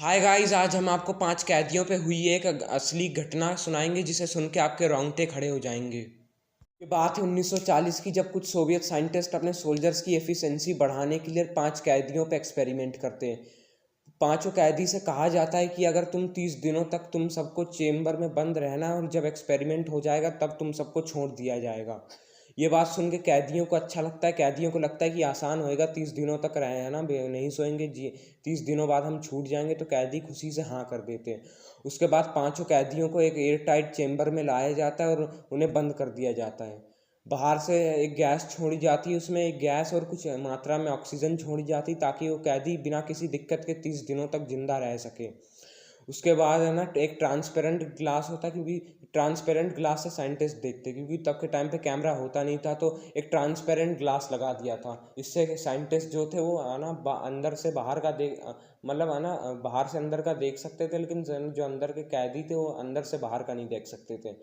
Hi guys, आज हम आपको 5 कैदियों पे हुई एक असली घटना सुनाएंगे जिसे सुन के आपके रोंगटे खड़े हो जाएंगे। ये बात है 1940 की, जब कुछ सोवियत साइंटिस्ट अपने सोल्जर्स की एफिशिएंसी बढ़ाने के लिए 5 कैदियों पे एक्सपेरिमेंट करते हैं। पांचों कैदी से कहा जाता है कि अगर तुम 30 दिनों तक तुम सबको चेम्बर में बंद रहना और जब एक्सपेरिमेंट हो जाएगा तब तुम सबको छोड़ दिया जाएगा। ये बात सुन के कैदियों को अच्छा लगता है। कैदियों को लगता है कि आसान होएगा, 30 दिनों तक रहना, नहीं सोएंगे जी, 30 दिनों बाद हम छूट जाएंगे। तो कैदी खुशी से हाँ कर देते हैं। उसके बाद पांचों कैदियों को एक एयर टाइट चेम्बर में लाया जाता है और उन्हें बंद कर दिया जाता है। बाहर से एक गैस छोड़ी जाती है, उसमें एक गैस और कुछ मात्रा में ऑक्सीजन छोड़ी जाती, ताकि वो कैदी बिना किसी दिक्कत के 30 दिनों तक जिंदा रह सके। उसके बाद है ना, एक ट्रांसपेरेंट ग्लास होता है, क्योंकि ट्रांसपेरेंट ग्लास से साइंटिस्ट देखते, क्योंकि तब के टाइम पे कैमरा होता नहीं था, तो एक ट्रांसपेरेंट ग्लास लगा दिया था। इससे साइंटिस्ट जो थे वो है ना अंदर से बाहर का देख, मतलब है ना, बाहर से अंदर का देख सकते थे, लेकिन जो अंदर के कैदी थे वो अंदर से बाहर का नहीं देख सकते थे।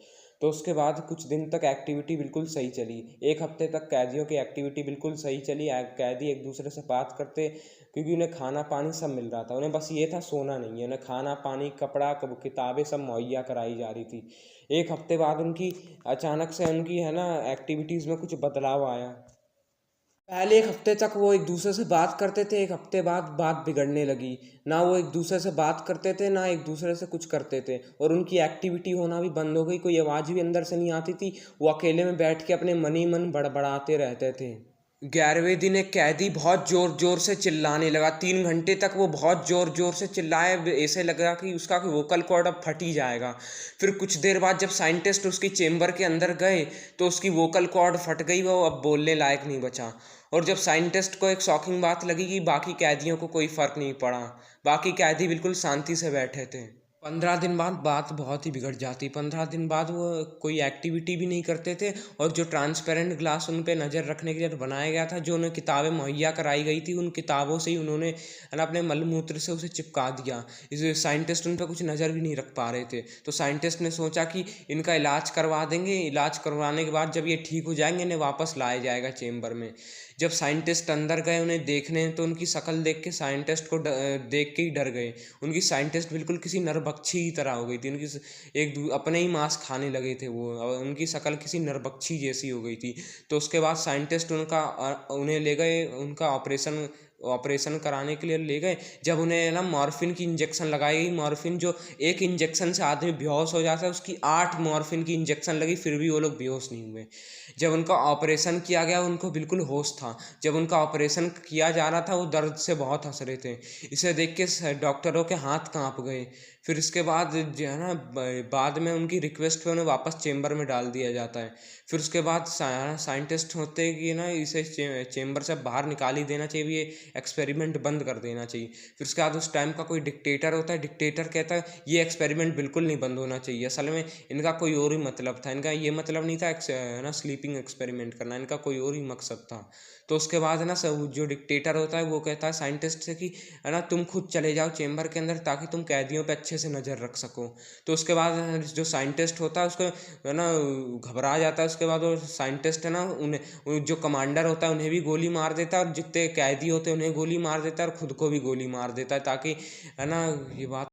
तो उसके बाद कुछ दिन तक एक्टिविटी बिल्कुल सही चली। एक हफ्ते तक कैदियों की एक्टिविटी बिल्कुल सही चली। कैदी एक दूसरे से बात करते, क्योंकि उन्हें खाना पानी सब मिल रहा था। उन्हें बस ये था, सोना नहीं है। उन्हें खाना पानी कपड़ा किताबें सब मुहैया कराई जा रही थी। एक हफ्ते बाद उनकी अचानक से उनकी है ना एक्टिविटीज़ में कुछ बदलाव आया। पहले एक हफ्ते तक वो एक दूसरे से बात करते थे, एक हफ्ते बाद बात बिगड़ने लगी। ना वो एक दूसरे से बात करते थे, ना एक दूसरे से कुछ करते थे, और उनकी एक्टिविटी होना भी बंद हो गई। कोई आवाज़ भी अंदर से नहीं आती थी। वो अकेले में बैठ के अपने मन ही मन बड़बड़ाते रहते थे। 11वें दिन एक कैदी बहुत जोर जोर से चिल्लाने लगा। 3 घंटे तक वो बहुत जोर जोर से चिल्लाए, ऐसे लग रहा कि उसका वोकल कॉर्ड अब फट ही जाएगा। फिर कुछ देर बाद जब साइंटिस्ट उसकी चेम्बर के अंदर गए तो उसकी वोकल कॉर्ड फट गई, वो अब बोलने लायक नहीं बचा। और जब साइंटिस्ट को एक शॉकिंग बात लगी कि बाकी कैदियों को कोई फ़र्क नहीं पड़ा, बाकी कैदी बिल्कुल शांति से बैठे थे। 15 दिन बाद बात बहुत ही बिगड़ जाती। 15 दिन बाद वो कोई एक्टिविटी भी नहीं करते थे, और जो ट्रांसपेरेंट ग्लास उन पे नज़र रखने के लिए बनाया गया था, जो उन्हें किताबें मुहैया कराई गई थी, उन किताबों से ही उन्होंने है ना अपने मलमूत्र से उसे चिपका दिया। इस साइंटिस्ट उन पर कुछ नज़र भी नहीं रख पा रहे थे। तो साइंटिस्ट ने सोचा कि इनका इलाज करवा देंगे। इलाज करवाने के बाद जब ये ठीक हो जाएंगे, इन्हें वापस लाया जाएगा चेम्बर में। जब साइंटिस्ट अंदर गए उन्हें देखने, तो उनकी शक्ल देख के साइंटिस्ट को देख के ही डर गए। उनकी साइंटिस्ट बिल्कुल किसी नरभक्षी की तरह हो गई थी। उनकी अपने ही मांस खाने लगे थे वो, और उनकी शक्ल किसी नरभक्षी जैसी हो गई थी। तो उसके बाद साइंटिस्ट उन्हें ले गए, उनका ऑपरेशन कराने के लिए ले गए। जब उन्हें ना मॉर्फिन की इंजेक्शन लगाई गई, मॉर्फिन जो एक इंजेक्शन से आदमी बेहोश हो जाता है, उसकी 8 मॉर्फिन की इंजेक्शन लगी, फिर भी वो लोग बेहोश नहीं हुए। जब उनका ऑपरेशन किया गया उनको बिल्कुल होश था। जब उनका ऑपरेशन किया जा रहा था वो दर्द से बहुत हंस रहे थे। इसे देख के डॉक्टरों के हाथ कांप गए। फिर इसके बाद जो है ना, बाद में उनकी रिक्वेस्ट पे उन्हें वापस चेम्बर में डाल दिया जाता है। फिर उसके बाद साइंटिस्ट होते हैं कि ना इसे चेम्बर से बाहर निकाल ही देना चाहिए, ये एक्सपेरिमेंट बंद कर देना चाहिए। फिर उसके बाद उस टाइम का कोई डिक्टेटर होता है, डिक्टेटर कहता है ये एक्सपेरिमेंट बिल्कुल नहीं बंद होना चाहिए। असल में इनका कोई और ही मतलब था। इनका ये मतलब नहीं था है ना स्लीपिंग एक्सपेरिमेंट करना, इनका कोई और ही मकसद था। तो उसके बाद है ना, सब जो डिक्टेटर होता है वो कहता है साइंटिस्ट से कि है ना तुम खुद चले जाओ चेम्बर के अंदर, ताकि तुम कैदियों पे अच्छे से नज़र रख सको। तो उसके बाद जो साइंटिस्ट होता है उसको है ना घबरा जाता है। उसके बाद वो साइंटिस्ट है ना जो कमांडर होता है उन्हें भी गोली मार देता है, और जितने कैदी होते हैं उन्हें गोली मार देता है, और खुद को भी गोली मार देता है, ताकि है ना ये बात